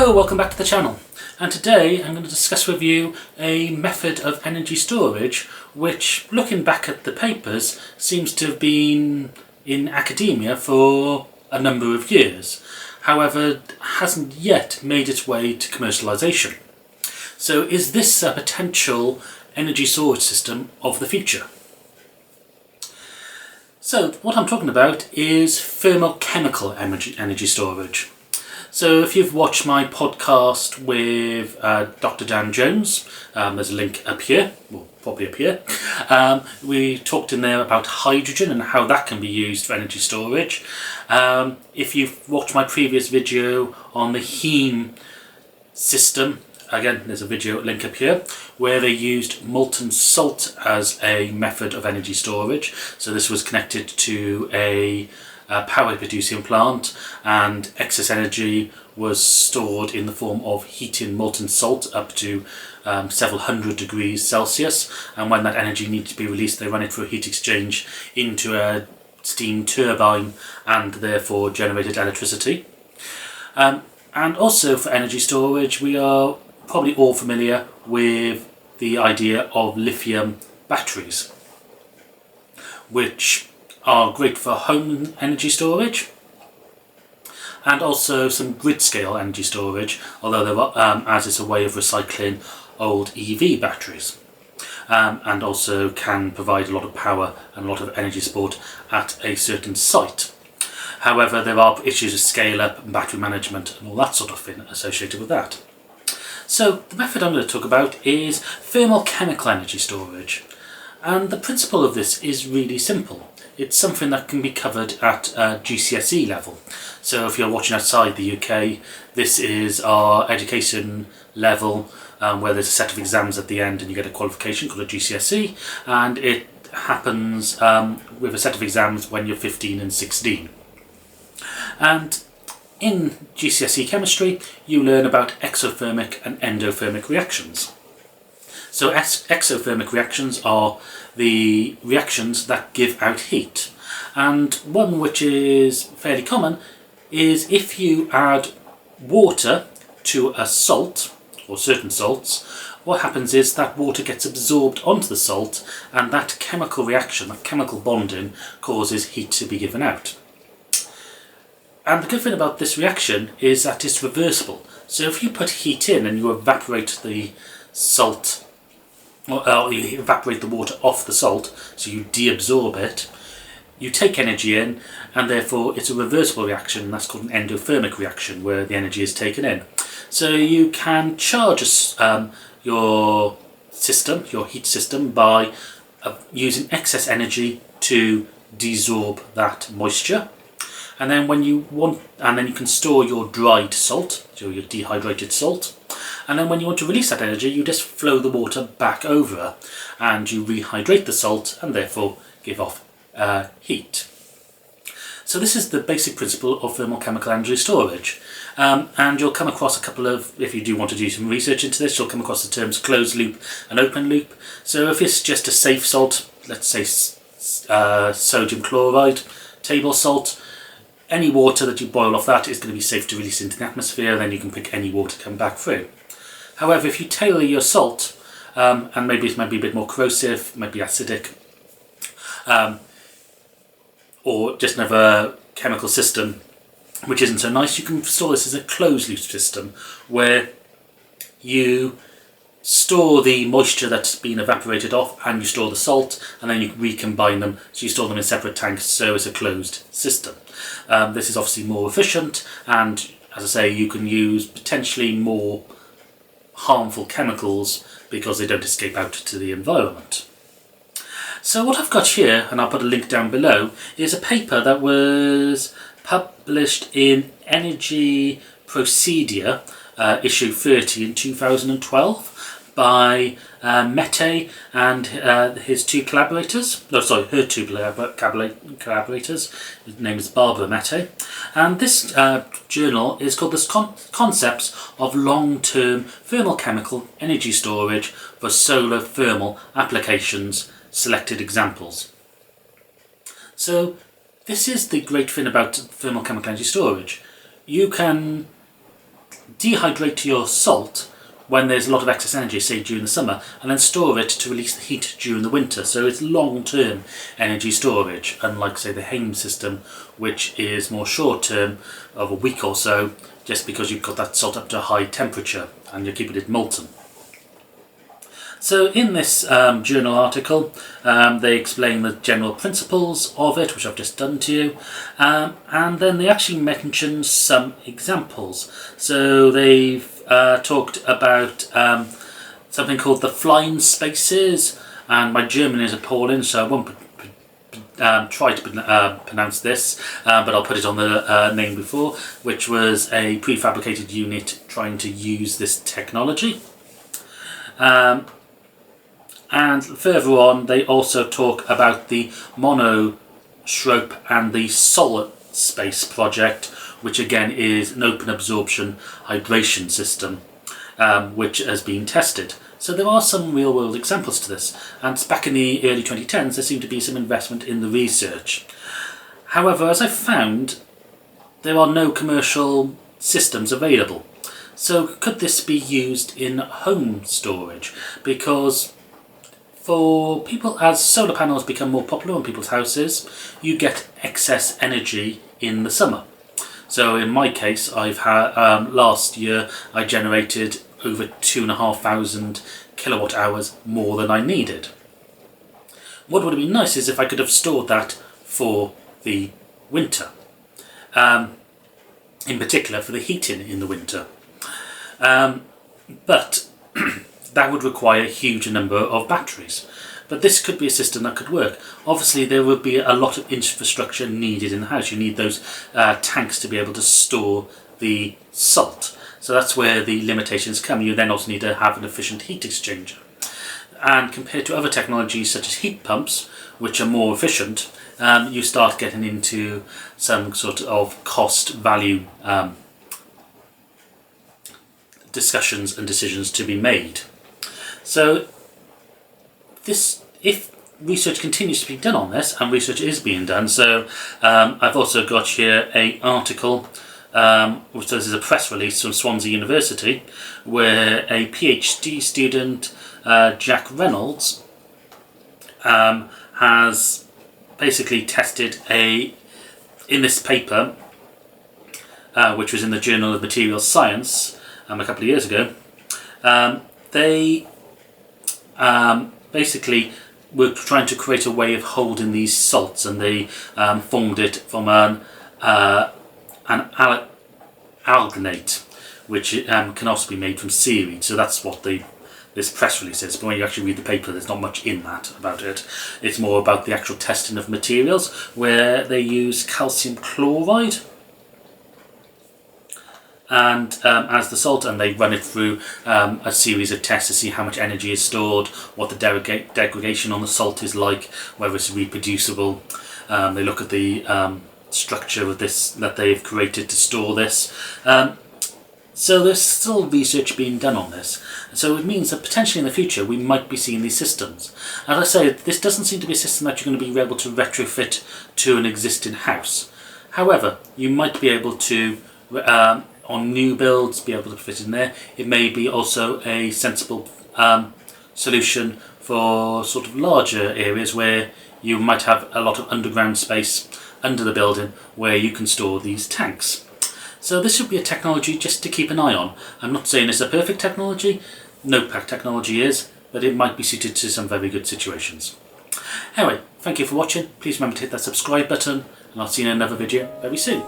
Hello, welcome back to the channel, and today I'm going to discuss with you a method of energy storage which, looking back at the papers, seems to have been in academia for a number of years. However, hasn't yet made its way to commercialisation. So is this a potential energy storage system of the future? So what I'm talking about is thermochemical energy storage. So if you've watched my podcast with Dr. Dan Jones, there's a link up here, well probably up here, we talked in there about hydrogen and how that can be used for energy storage. If you've watched my previous video on the heme system, again there's a video link up here, where they used molten salt as a method of energy storage. So this was connected to a power producing plant, and excess energy was stored in the form of heating molten salt up to several hundred degrees Celsius, and when that energy needed to be released they run it through a heat exchange into a steam turbine and therefore generated electricity. And also for energy storage, we are probably all familiar with the idea of lithium batteries, which are great for home energy storage and also some grid scale energy storage, although as it's a way of recycling old EV batteries, and also can provide a lot of power and a lot of energy support at a certain site. However, there are issues of scale up and battery management and all that sort of thing associated with that. So the method I'm going to talk about is thermochemical energy storage, and the principle of this is really simple. It's something that can be covered at GCSE level. So if you're watching outside the UK, this is our education level, where there's a set of exams at the end and you get a qualification called a GCSE, and it happens with a set of exams when you're 15 and 16. And in GCSE chemistry, you learn about exothermic and endothermic reactions. So exothermic reactions are the reactions that give out heat, and one which is fairly common is if you add water to a salt or certain salts, what happens is that water gets absorbed onto the salt, and that chemical reaction, that chemical bonding, causes heat to be given out. And the good thing about this reaction is that it's reversible. So if you put heat in and you evaporate the salt, or you evaporate the water off the salt, so you deabsorb it, you take energy in, and therefore it's a reversible reaction. That's called an endothermic reaction, where the energy is taken in. So you can charge your system, your heat system, by using excess energy to desorb that moisture. And then you can store your dried salt, so your dehydrated salt. And then when you want to release that energy, you just flow the water back over and you rehydrate the salt and therefore give off heat. So this is the basic principle of thermochemical energy storage. And you'll come across a couple of, if you do want to do some research into this, you'll come across the terms closed loop and open loop. So if it's just a safe salt, let's say sodium chloride, table salt, any water that you boil off that is going to be safe to release into the atmosphere, then you can pick any water come back through. However, if you tailor your salt, and maybe it might be a bit more corrosive, might be acidic, or just another chemical system which isn't so nice, you can store this as a closed loop system, where you store the moisture that's been evaporated off and you store the salt, and then you recombine them, so you store them in separate tanks, so it's a closed system. This is obviously more efficient, and as I say, you can use potentially more harmful chemicals because they don't escape out to the environment. So what I've got here, and I'll put a link down below, is a paper that was published in Energy Procedure, issue 30 in 2012, by Mette and his two collaborators. No, sorry, her two collaborators. His name is Barbara Mette. And this journal is called The Concepts of Long-Term Thermochemical Energy Storage for Solar Thermal Applications, Selected Examples. So this is the great thing about thermochemical energy storage. You can dehydrate your salt when there's a lot of excess energy, say during the summer, and then store it to release the heat during the winter. So it's long-term energy storage, unlike, say, the Hain system, which is more short-term, of a week or so, just because you've got that salt up to a high temperature and you're keeping it molten. So in this journal article, they explain the general principles of it, which I've just done to you, and then they actually mention some examples. So they've talked about something called the flying spaces, and my German is appalling, so I won't try to pronounce this, but I'll put it on the name before, which was a prefabricated unit trying to use this technology. And further on, they also talk about the monotrope and the solid space project, which again is an open absorption hydration system, which has been tested. So there are some real world examples to this, and back in the early 2010s there seemed to be some investment in the research. However, as I found, there are no commercial systems available. So could this be used in home storage? Because for people, as solar panels become more popular in people's houses, you get excess energy in the summer. So in my case, I've had last year I generated over 2,500 kilowatt hours more than I needed. What would have been nice is if I could have stored that for the winter, in particular for the heating in the winter. But that would require a huge number of batteries. But this could be a system that could work. Obviously there would be a lot of infrastructure needed in the house. You need those tanks to be able to store the salt. So that's where the limitations come. You then also need to have an efficient heat exchanger. And compared to other technologies such as heat pumps, which are more efficient, you start getting into some sort of cost-value discussions and decisions to be made. So if research continues to be done on this, and research is being done, so I've also got here an article, which this is a press release from Swansea University, where a PhD student, Jack Reynolds, has basically tested in this paper, which was in the Journal of Materials Science a couple of years ago. They basically were trying to create a way of holding these salts, and they formed it from an alginate, which can also be made from seaweed. So that's what this press release is. But when you actually read the paper, there's not much in that about it. It's more about the actual testing of materials, where they use calcium chloride and as the salt, and they run it through a series of tests to see how much energy is stored, what the degradation on the salt is like, whether it's reproducible. They look at the structure of this that they've created to store this. So there's still research being done on this. So it means that potentially in the future we might be seeing these systems. As I say, this doesn't seem to be a system that you're going to be able to retrofit to an existing house. However, you might be able to on new builds be able to fit in there. It may be also a sensible solution for sort of larger areas where you might have a lot of underground space under the building where you can store these tanks. So this would be a technology just to keep an eye on. I'm not saying it's a perfect technology, no technology is, but it might be suited to some very good situations. Anyway, thank you for watching. Please remember to hit that subscribe button, and I'll see you in another video very soon.